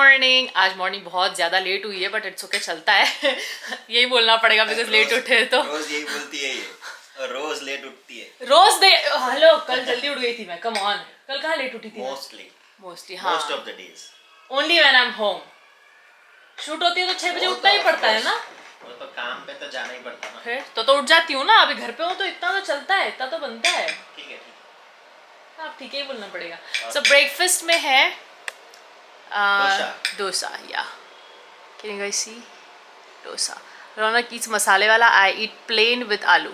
Morning. आज morning बहुत ज़्यादा लेट हुई है बट इट्स ओके, चलता है। यही बोलना पड़ेगा बिकॉज लेट उठे तो रोज यही बोलती है ये, रोज लेट उठती है। रोज दे हेलो, कल जल्दी उठ गई थी मैं, कम ऑन। कल कहाँ लेट उठी थी? मोस्टली हाँ, most of the days only when I am home. Shoot होती है तो 6 बजे उठना ही पड़ता है ना। वो तो काम पे तो जाना ही पड़ता है ना। फिर तो उठ जाती हूँ ना। अभी घर पे हूँ तो इतना तो चलता है, इतना तो बनता है। ठीक है आप ठीक ही बोलना पड़ेगा। सो ब्रेकफास्ट में है dosa. Yeah can you guys see? Dosa. Raunak eats मसाले वाला, I eat plain with aloo.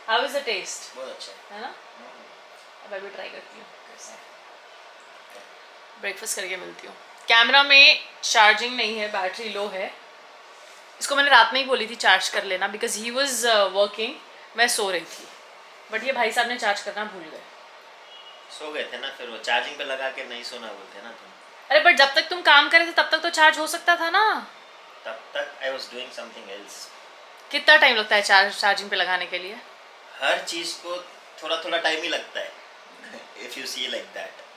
How is the taste? बहुत अच्छा है ना। अब मैं भी ट्राई करती हूँ कैसे। ब्रेकफास्ट करके मिलती हूँ। कैमरा में चार्जिंग नहीं है, बैटरी लो है। इसको मैंने रात में ही बोली थी चार्ज कर लेना बिकॉज ही वॉज वर्किंग, मैं सो रही थी। बट ये भाई साहब ने चार्ज करना भूल गए। सो गए थे ना, फिर वो चार्जिंग पे लगा के नहीं सोना बोलते ना तुम। अरे बट जब तक तुम काम कर रहे थे तब तक तो चार्ज हो सकता था ना। तब तक I was doing something else. कितना टाइम लगता है चार्जिंग पे लगाने के लिए? हर चीज को थोड़ा थोड़ा टाइम ही लगता है। If you see like that.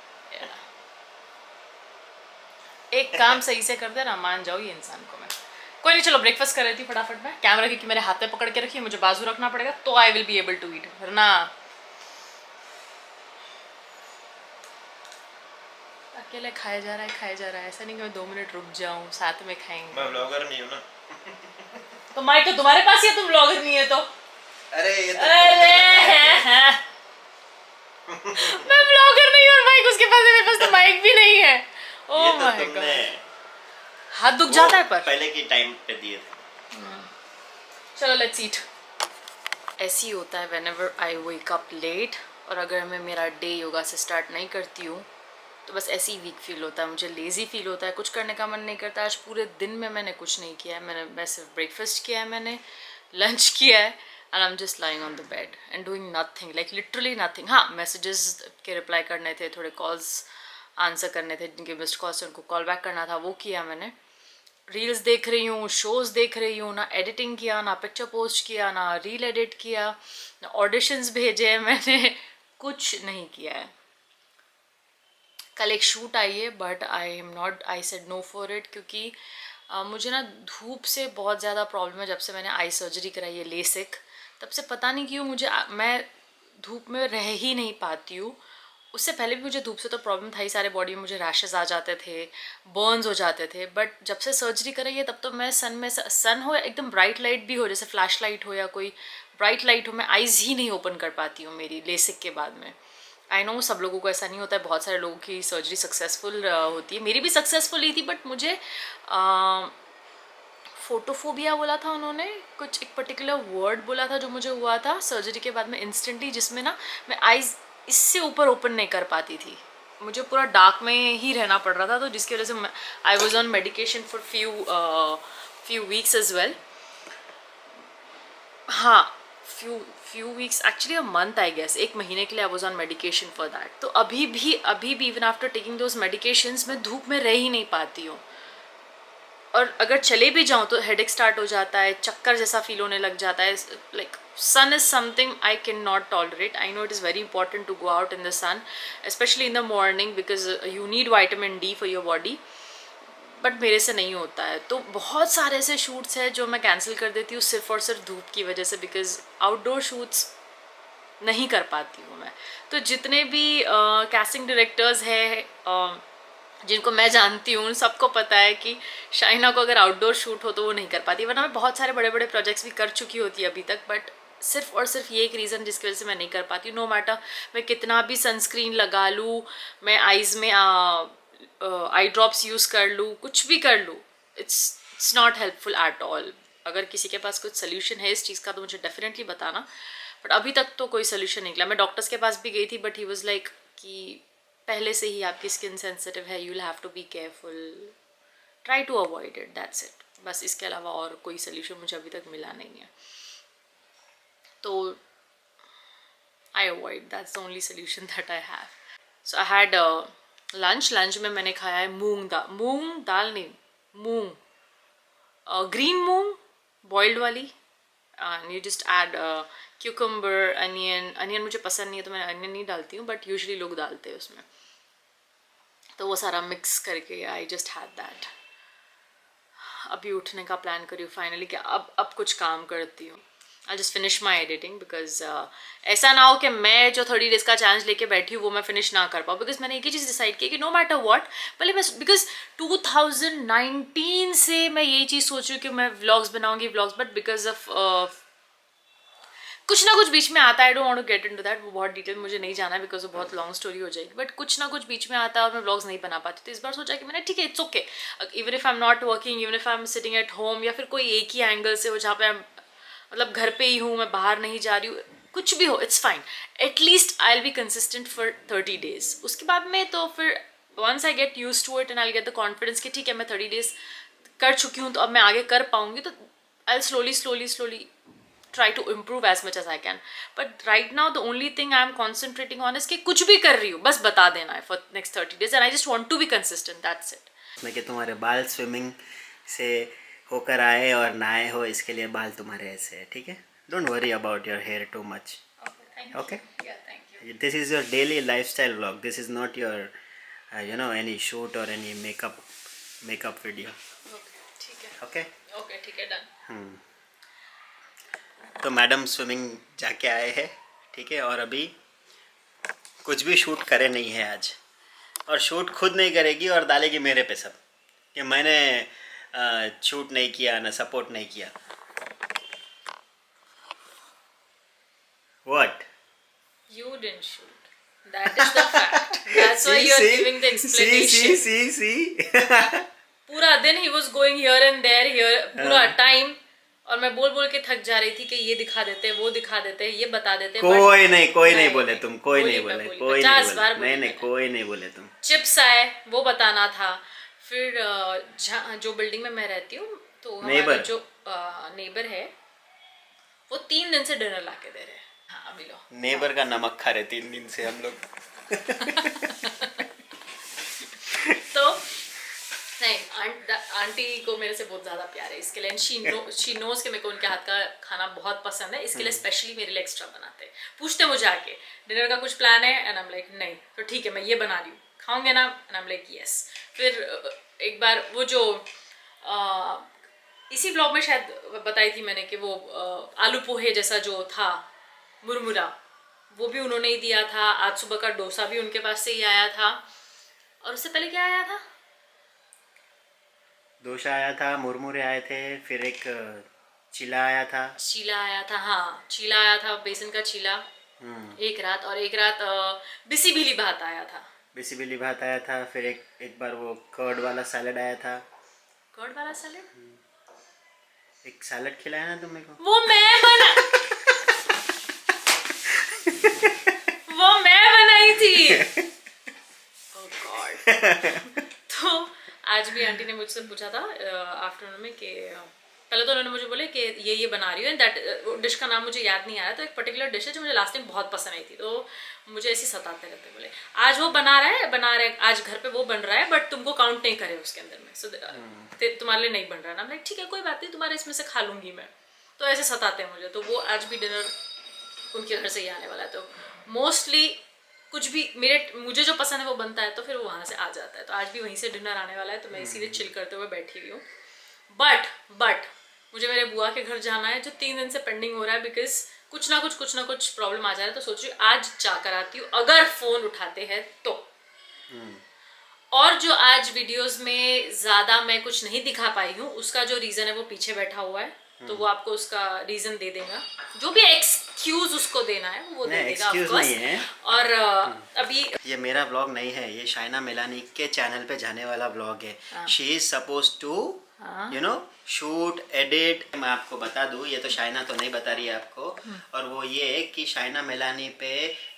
एक काम सही से कर दे ना, मान जाओ ये इंसान को मैं। कोई नहीं, चलो ब्रेकफास्ट कर रही थी फटाफट में। कैमरा क्योंकि मेरे हाथ में पकड़ के रखी है, मुझे बाजू रखना पड़ेगा तो I will be able to eat, वरना अकेले खाया जा रहा है। ऐसा नहीं कि मैं 2 मिनट रुक जाऊं, साथ में खाएंगे। मैं व्लॉगर नहीं हूं ना। तो माइक तो तुम्हारे पास ही है, तुम व्लॉगर नहीं है तो। अरे ये तो मैं व्लॉगर नहीं हूं और माइक उसके पास है, मेरे पास तो माइक भी नहीं है। ओह माय गॉड, हाथ दुख जाता है। पर पहले के टाइम पे दिए थे। चलो लेट्स ईट। ऐसी होता है whenever I wake up late, और अगर मैं मेरा डे योगा से स्टार्ट नहीं करती हूँ तो बस ऐसे ही वीक फील होता है, मुझे लेज़ी फील होता है, कुछ करने का मन नहीं करता। आज पूरे दिन में मैंने कुछ नहीं किया है। मैं सिर्फ ब्रेकफास्ट किया है, मैंने लंच किया है, and I am just lying on the bed and doing nothing, like literally nothing. हाँ, मैसेजेस के रिप्लाई करने थे, थोड़े कॉल्स आंसर करने थे, जिनके मिस्ड कॉल्स से उनको कॉल बैक करना था, वो किया मैंने। रील्स देख रही हूँ, शोज़ देख रही हूँ, ना एडिटिंग किया, ना पिक्चर पोस्ट किया, ना रील एडिट किया, ना ऑडिशंस भेजे हैं मैंने। कुछ नहीं किया है। कल एक शूट आई है but I said no for it, क्योंकि मुझे ना धूप से बहुत ज़्यादा प्रॉब्लम है। जब से मैंने आई सर्जरी कराई है लेसिक, तब से पता नहीं क्यों मैं धूप में रह ही नहीं पाती हूँ। उससे पहले भी मुझे धूप से तो प्रॉब्लम था ही, सारे बॉडी में मुझे रैशेस आ जाते थे, बर्न्स हो जाते थे। बट जब से सर्जरी कराई है तब तो मैं सन हो, एकदम ब्राइट लाइट भी हो, जैसे फ्लैश लाइट हो या कोई ब्राइट लाइट हो, मैं आइज़ ही नहीं ओपन कर पाती हूँ मेरी लेसिक के बाद में। आई नो सब लोगों को ऐसा नहीं होता है, बहुत सारे लोगों की सर्जरी सक्सेसफुल होती है, मेरी भी सक्सेसफुल ही थी। बट मुझे फोटोफोबिया बोला था उन्होंने, कुछ एक पर्टिकुलर वर्ड बोला था जो मुझे हुआ था सर्जरी के बाद में इंस्टेंटली, जिसमें ना मैं आइज़ इससे ऊपर ओपन नहीं कर पाती थी, मुझे पूरा डार्क में ही रहना पड़ रहा था। तो जिसकी वजह से I was on medication for few weeks as well. हाँ, few weeks, actually a month I guess, 1 महीने के लिए I was on medication for that. तो अभी भी even after taking those medications मैं धूप में रह ही नहीं पाती हूँ, और अगर चले भी जाऊँ तो हेडेक स्टार्ट हो जाता है, चक्कर जैसा फील होने लग जाता है। Like sun is something I cannot tolerate. I know it is very important to go out in the sun, especially in the morning, because you need vitamin D for your body. But मेरे से नहीं होता है। तो बहुत सारे ऐसे shoots हैं जो मैं कैंसिल कर देती हूँ सिर्फ और सिर्फ धूप की वजह से, बिकॉज आउटडोर शूट्स नहीं कर पाती हूँ मैं। तो जितने भी कैस्टिंग डायरेक्टर्स हैं जिनको मैं जानती हूँ, सबको पता है कि शाइना को अगर आउटडोर शूट हो तो वो नहीं कर पाती, वरना मैं बहुत सारे बड़े बड़े प्रोजेक्ट्स भी कर चुकी होती है अभी तक। बट सिर्फ और सिर्फ ये एक रीज़न जिसकी वजह से मैं नहीं कर पाती हूँ। नो मैटर मैं कितना भी सनस्क्रीन लगा लूँ, मैं आइज़ में आई ड्रॉप्स यूज़ कर लूँ, कुछ भी कर लूँ, it's not helpful at all. अगर किसी के पास कुछ सोल्यूशन है इस चीज़ का तो मुझे डेफिनेटली बताना, बट अभी तक तो कोई सोल्यूशन निकला। मैं डॉक्टर्स के पास भी गई थी बट ही वाज लाइक कि पहले से ही आपकी स्किन सेंसिटिव है, you will have to be careful, try to avoid it, that's it. बस इसके अलावा और कोई सोल्यूशन मुझे अभी तक मिला नहीं है, तो I avoid, that's the only solution that I have. So I had lunch में मैंने खाया है मूंग दाल नहीं, ग्रीन मूंग, बॉइल्ड वाली, and you just add cucumber, onion मुझे पसंद नहीं है तो मैं अनियन नहीं डालती हूँ, बट यूजुअली लोग डालते हैं उसमें। तो वो सारा मिक्स करके आई जस्ट हैड दैट. अभी उठने का प्लान करी हूँ फाइनली कि अब कुछ काम करती हूँ. I just finish my editing because ऐसा ना हो कि मैं जो 30 डेज का चैलेंज लेके बैठी हूँ वो मैं फिनिश ना कर पाऊँ. बिकॉज मैंने एक ही चीज़ डिसाइड की कि नो मैटर वॉट, पहले मैं बिकॉज 2019 से मैं यही चीज़ सोच रही हूँ कि मैं व्लॉग्स बनाऊंगी व्लॉग्स, बट बिकॉज ऑफ कुछ ना कुछ बीच में आता है. I don't want to get into that, वो बहुत डिटेल मुझे नहीं जाना है बिकॉज वो बहुत लॉन्ग स्टोरी हो जाएगी. बट कुछ ना कुछ बीच में आता है और मैं व्लॉग्स नहीं बना पाती. तो इस बार सोचा कि मैंने ठीक है it's okay, even if I am not working, even if I am sitting at home, या फिर कोई एक ही एंगल से हो जहाँ पे मतलब घर पे ही हूँ, मैं बाहर नहीं जा रही हूँ, कुछ भी हो it's fine. At least I will be consistent for 30 days. उसके बाद में तो फिर once I get use to it and I get the confidence कि ठीक है मैं 30 डेज कर चुकी हूँ तो अब मैं आगे कर पाऊंगी, तो आई slowly try to improve as much as I can. But right now the only thing I am concentrating on is कि कुछ भी कर रही हूँ बस बता देना है for next 30 days and I just want to be consistent, that's it. मैं कि तुम्हारे बाल स्विमिंग से होकर आए और नहाए हो, इसके लिए बाल तुम्हारे ऐसे है, ठीक है? Don't worry about your hair too much. Okay, thank Okay. you. Yeah, thank you. This is your daily lifestyle vlog. This is not your any shoot or any makeup video. Okay, ठीक है. Okay. Okay, ठीक है, done. तो madam swimming जाके आए हैं, ठीक है, और अभी कुछ भी शूट करे नहीं है आज, और शूट खुद नहीं करेगी और डालेगी मेरे पे सब कि मैंने शूट नहीं किया ना सपोर्ट नहीं किया. What? You didn't shoot. That is the fact. That's why you are giving the explanation. see. पूरा दिन he was going here and there, here पूरा टाइम, और मैं बोल बोल के थक जा रही थी कि ये दिखा देते वो दिखा देते ये बता देते. कोई नहीं बोले तुम, कोई नहीं बोले, कोई 50 बार नहीं बोले, कोई नहीं बोले तुम. चिप्स आए वो बताना था. फिर जो बिल्डिंग में मैं रहती हूँ तो हमारा जो नेबर है वो 3 दिन से डिनर ला के दे रहे हैं. हाँ अभी लो. नेबर का नमक खा रहे 3 दिन से हम लोग. तो नहीं, आंटी को मेरे से बहुत ज़्यादा प्यार है इसके लिए. शी नोज कि मेरे को उनके हाथ का खाना बहुत पसंद है, इसके लिए स्पेशली मेरे लिए एक्स्ट्रा बनाते हैं. पूछते मुझे आके डिनर का कुछ प्लान है एंड आई एम लाइक नहीं, तो ठीक है मैं ये बना रही हूँ, खाओगे ना? And I am like yes. फिर एक बार वो जो इसी ब्लॉग में शायद बताई थी मैंने कि वो आलू पोहे जैसा जो था मुरमुरा, वो भी उन्होंने ही दिया था. आज सुबह का डोसा भी उनके पास से ही आया था. और उससे पहले क्या आया था? डोसा आया था, मुरमुरे आए थे, फिर एक चीला आया था. हाँ चीला आया था, बेसन का चीला एक रात, और एक रात बिसी बिली भात आया था. बिसी बिली भात आया था. फिर एक बार वो कर्ड वाला सैलड आया था. कर्ड वाला सैलेड? एक सैलड खिलाया ना तुमने को? वो मैं बनाई थी. ओह गॉड. तो आज भी आंटी ने मुझसे पूछा था आफ्टरनून में कि पहले तो उन्होंने मुझे बोले कि ये बना रही हूँ. दैट डिश का नाम मुझे याद नहीं आ रहा. तो एक पर्टिकुलर डिश है जो मुझे लास्ट टाइम बहुत पसंद आई थी, तो मुझे ऐसे सताते रहते. बोले आज वो बना रहा है आज घर पे वो बन रहा है, बट तुमको काउंट नहीं करे उसके अंदर में, सो तुम्हारे लिए नहीं बन रहा ना. मैं ठीक है कोई बात नहीं, तुम्हारे इसमें से खा लूंगी मैं. तो ऐसे सताते हैं मुझे. तो वो आज भी डिनर उनके घर से ही आने वाला है. तो मोस्टली कुछ भी मुझे जो पसंद है वो बनता है तो फिर वो वहाँ से आ जाता है. तो आज भी वहीं से डिनर आने वाला है, तो मैं इसीलिए चिल करते हुए बैठी हुई हूँ. बट मुझे मेरे बुआ के घर जाना है जो 3 दिन से पेंडिंग हो रहा है, बिकॉज कुछ ना कुछ प्रॉब्लम आ जा रहा है. तो सोच रही हूँ आज जाकर आती हूँ अगर फ़ोन उठाते हैं तो. और जो आज वीडियोस में ज़्यादा मैं कुछ नहीं दिखा पाई हूँ उसका जो रीज़न है वो पीछे बैठा हुआ है, तो वो आपको उसका रीज़न दे देगा. जो भी एक्सक्यूज उसको देना है वो दे देगा ऑफ कोर्स. और अभी ये मेरा व्लॉग नहीं है, ये शाइना मेलानी के चैनल पे जाने वाला व्लॉग है. She is suppose to shoot edit. मैं आपको बता दूं, ये तो शाइना तो नहीं बता रही है आपको, और वो ये कि शाइना मेलानी पे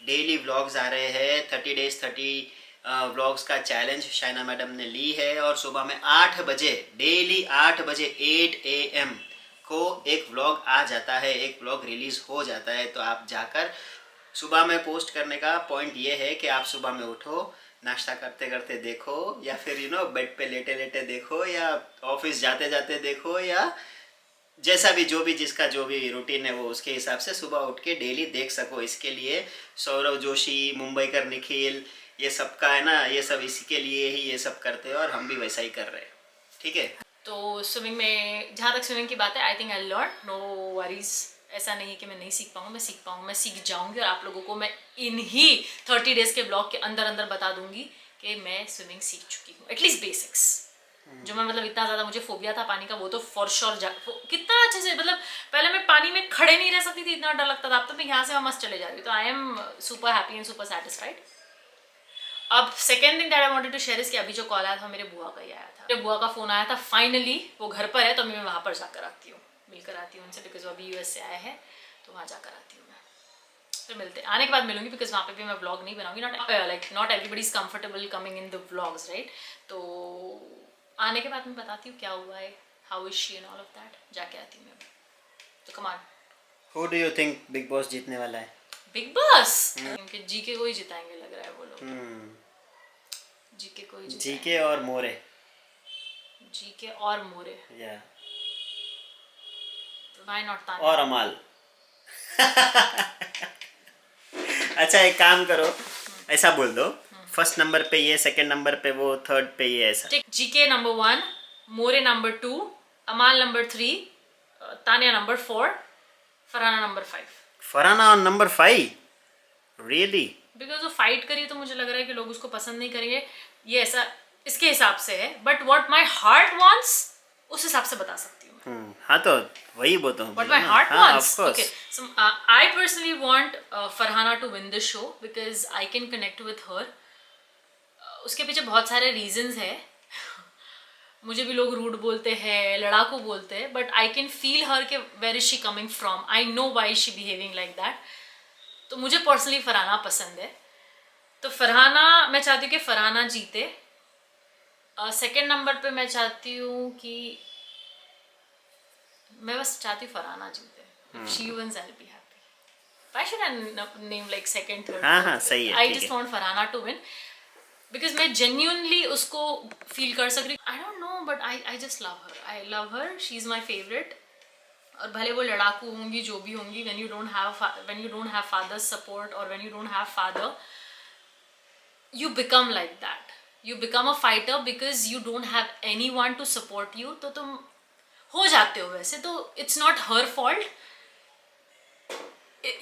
डेली व्लॉग्स आ रहे हैं. 30 days 30 व्लॉग्स का चैलेंज शाइना मैडम ने ली है, और सुबह में 8 बजे डेली 8 बजे 8 AM को एक व्लॉग आ जाता है, एक व्लॉग रिलीज हो जाता है. तो आप जाकर सुबह में पोस्ट करने का पॉइंट ये है कि आप सुबह में उठो, नाश्ता करते करते देखो, या फिर बेड पे लेटे लेटे देखो, या ऑफिस जाते जाते देखो, या जैसा भी जिसका जो भी रूटीन है वो उसके हिसाब से सुबह उठ के डेली देख सको. इसके लिए सौरव जोशी, मुंबईकर निखिल, ये सब का है ना, ये सब इसी के लिए ही ये सब करते हैं और हम भी वैसा ही कर रहे हैं, ठीक है। तो स्विमिंग में, जहाँ तक स्विमिंग की बात है, I think I learn, no worries. ऐसा नहीं है कि मैं नहीं सीख पाऊँ, मैं सीख पाऊँ, मैं सीख जाऊँगी और आप लोगों को मैं इन्हीं 30 डेज के ब्लॉग के अंदर अंदर बता दूंगी कि मैं स्विमिंग सीख चुकी हूँ, एटलीस्ट बेसिक्स। जो मैं मतलब इतना ज़्यादा मुझे फोबिया था पानी का, वो तो फॉर श्योर कितना अच्छे से, मतलब पहले मैं पानी में खड़े नहीं रह सकती थी, इतना डर लगता था। अब तो मैं यहाँ से वहाँ मस्त चले जा रही हूँ, तो I am super happy and super satisfied. अब second thing that I wanted to share is कि अभी जो कॉल आया था मेरे बुआ का ही आया था। मेरे बुआ का फोन आया था, फाइनली वो घर पर है, तो मैं वहाँ पर जाकर आती हूँ, मिलकर आती हूँ उनसे, बिकॉज वो अभी यूएस से आए हैं, तो वहाँ जाकर आती हूँ मैं। फिर मिलते आने के बाद मिलूंगी, बिकॉज वहाँ पे भी मैं व्लॉग नहीं बनाऊंगी, not everybody is comfortable coming in the vlogs, right. तो आने के बाद मैं बताती हूँ क्या हुआ है, how is she and all of that, जाके आती हूँ मैं। तो come on, who do you think Bigg Boss जीतने वाला है? बिग बॉस क्योंकि जीके को ही जिताएंगे लग रहा है वो लोग। जीके को ही जिताएंगे। जीके और मोरे। जीके और मोरे, या व्हाई नॉट तानिया और अमाल। अच्छा एक काम करो, ऐसा बोल दो, फर्स्ट नंबर पे ये, सेकंड नंबर पे वो, थर्ड पे ये, ऐसा। जीके नंबर 1, मोरे नंबर 2, अमाल number 3, Tania number 4, Farhana number 5। Farhana on number 5? Really? Because वो फाइट करी तो मुझे लग रहा है कि लोग उसको पसंद नहीं करेंगे, ये ऐसा इसके हिसाब से है, but what my heart wants उस हिसाब से बता सकती हूँ मैं। हाँ तो वही बोलता हूँ। What my heart wants. Okay, so I personally want Farhana to win this show because I can connect with her. उसके पीछे बहुत सारे reasons है। मुझे भी लोग रूड बोलते हैं, लड़ाकू बोलते हैं, but I can feel her कि where is she coming from. I know why is she behaving like that. तो मुझे personally फरहाना पसंद है। तो फरहाना, मैं चाहती हूँ कि फरहाना जीते। सेकेंड नंबर पे मैं चाहती हूँ कि मैं बस चाहती हूँ फरहाना जीते। If she wins, I'll be happy. Why should I name like second, third? हाँ सही है, I ठीक just है। want Farhana to win because मैं genuinely उसको feel कर सक रही। I don't know, but I just love her. I love her. She's my favorite. और भले वो लड़ाकू होंगी, जो भी होंगी, when you don't have father's support or when you don't have father, you become like that. You become a fighter because you don't have anyone to support you. तो तुम हो जाते हो वैसे, तो it's not her fault.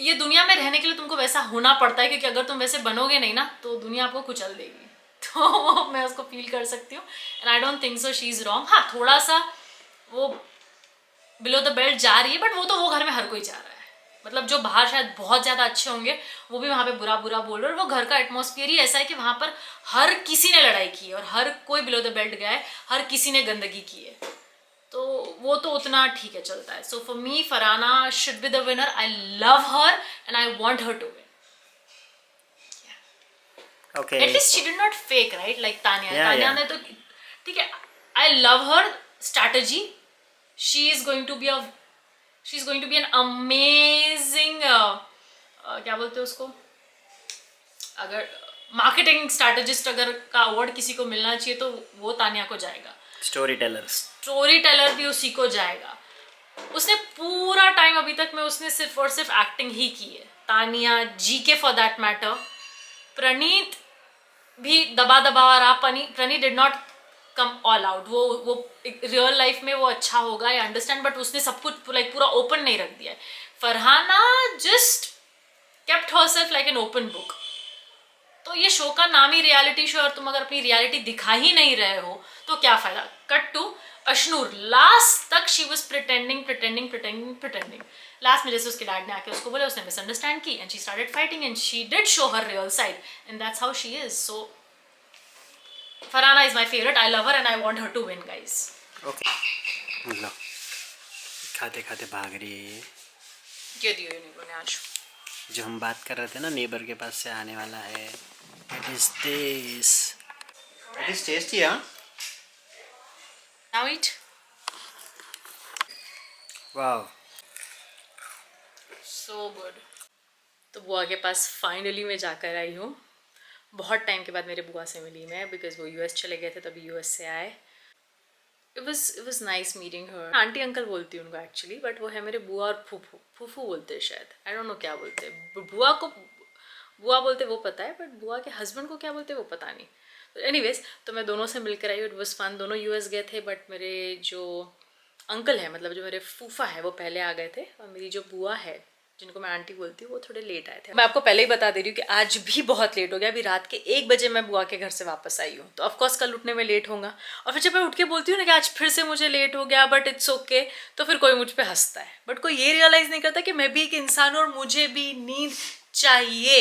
ये दुनिया में रहने के लिए तुमको वैसा होना पड़ता है, क्योंकि अगर तुम वैसे बनोगे नहीं ना तो दुनिया आपको कुचल देगी। तो मैं उसको फील कर सकती हूँ and I don't think so she is wrong. हाँ, थोड़ा सा वो बिलो द बेल्ट जा रही है, बट वो तो वो घर में हर कोई जा रहा है। मतलब जो बाहर शायद बहुत ज़्यादा अच्छे होंगे वो भी वहाँ पे बुरा बुरा बोल रहे हैं, और वो घर का एटमॉस्फेयर ही ऐसा है कि वहाँ पर हर किसी ने लड़ाई की है और हर कोई बिलो द बेल्ट गया है, हर किसी ने गंदगी की है। तो वो तो उतना ठीक है, चलता है। So for me Farhana should be the winner. I love her and I want her to win. Okay, at least she did not fake, right, like Tania. Yeah, Tania yeah. ने तो ठीक है। I love her strategy. She is going to be an amazing, क्या बोलते हैं उसको, अगर marketing strategist अगर का अवार्ड किसी को मिलना चाहिए तो वो तानिया को जाएगा। स्टोरी टेलर भी उसी को जाएगा। उसने पूरा टाइम अभी तक में उसने सिर्फ और सिर्फ एक्टिंग ही की है। तानिया, जीके फॉर दैट मैटर, प्रणीत भी दबा रहा। Praneet did not come all out. वो रियल लाइफ में वो अच्छा होगा, आई अंडरस्टैंड, बट उसने सब कुछ लाइक पूरा ओपन नहीं रख दिया है। Farhana just kept herself like an open book. तो ये शो का नाम ही रियलिटी शो, और तुम अगर अपनी रियलिटी दिखा ही नहीं रहे हो तो क्या फायदा। कट टू अशनूर, लास्ट तक शी वाज प्रिटेंडिंग। लास्ट में जैसे उसके डैड ने आके उसको बोले, उसने मिसअंडरस्टैंड की and she started fighting and she did show her real side and that's how she is. So Farhana is my favourite. I love her and I want her to win, guys. Okay, लो खाते खाते भाग रही है ये दियो नहीं ने आज जो हम बात कर रहे थे ना, नेबर के पास से आने वाला है। It is this, it is tasty. हाँ, नाउ ईट। वाव, सो गुड। तो बुआ के पास फाइनली मैं जाकर आई हूँ। बहुत टाइम के बाद मेरे बुआ से मिली मैं, बिकॉज वो यूएस चले गए थे, तभी यूएस से आए। It was nice meeting her. Aunty uncle बोलती हूँ उनको एक्चुअली, बट वो है मेरे बुआ और फूफू बोलते हैं शायद, आई डोंट नो क्या बोलते हैं। बुआ को बुआ बोलते वो पता है, बट बुआ के हस्बैंड को क्या बोलते वो पता नहीं। तो एनीवेज, तो मैं दोनों से मिलकर आई, इट वॉज फन। दोनों यूएस गए थे, बट मेरे जो अंकल है, मतलब जो मेरे फूफा है, वो पहले आ गए थे, और मेरी जो बुआ है जिनको मैं आंटी बोलती हूँ वो थोड़े लेट आए थे। मैं आपको पहले ही बता दे रही हूँ कि आज भी बहुत लेट हो गया। अभी रात के 1 बजे मैं बुआ के घर से वापस आई हूँ, तो ऑफकोर्स कल उठने में लेट होगा। और फिर जब मैं उठ के बोलती हूँ ना कि आज फिर से मुझे लेट हो गया, बट इट्स ओके, तो फिर कोई मुझ पर हंसता है। बट कोई ये रियलाइज नहीं करता कि मैं भी एक इंसान हूँ और मुझे भी नींद चाहिए।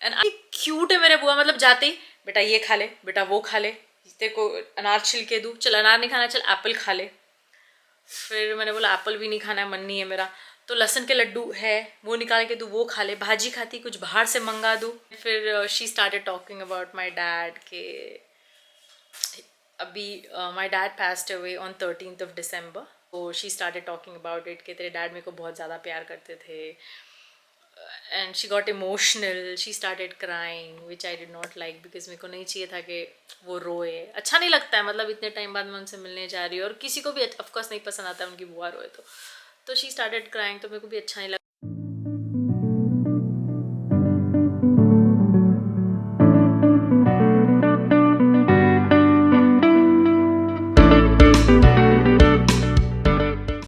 एंड क्यूट है मेरे बुआ, मतलब जाते ही बेटा ये खा ले, बेटा वो खा ले, तेरे को अनार छिल के दूँ, चल अनार नहीं खाना, चल एप्पल खा ले। फिर मैंने बोला एप्पल भी नहीं खाना है, मन नहीं है मेरा, तो लहसुन के लड्डू है वो निकाल के दूँ, वो खा ले। भाजी खाती, कुछ बाहर से मंगा दूँ। फिर she started talking about my dad के अभी my dad passed away on 13th of December। तो she started talking about it कि तेरे डैड मेरे को बहुत ज़्यादा प्यार करते थे। And she got emotional, she started crying, which I did not like, because मेरे को नहीं चाहिए था कि वो रोए। अच्छा नहीं लगता है, मतलब इतने टाइम बाद मैं उनसे मिलने जा रही हूँ, और किसी को भी ऑफकोर्स नहीं पसंद आता है उनकी बुआ रोए तो शी स्टार्टेड क्राइंग, तो मेरे को भी अच्छा नहीं लगा।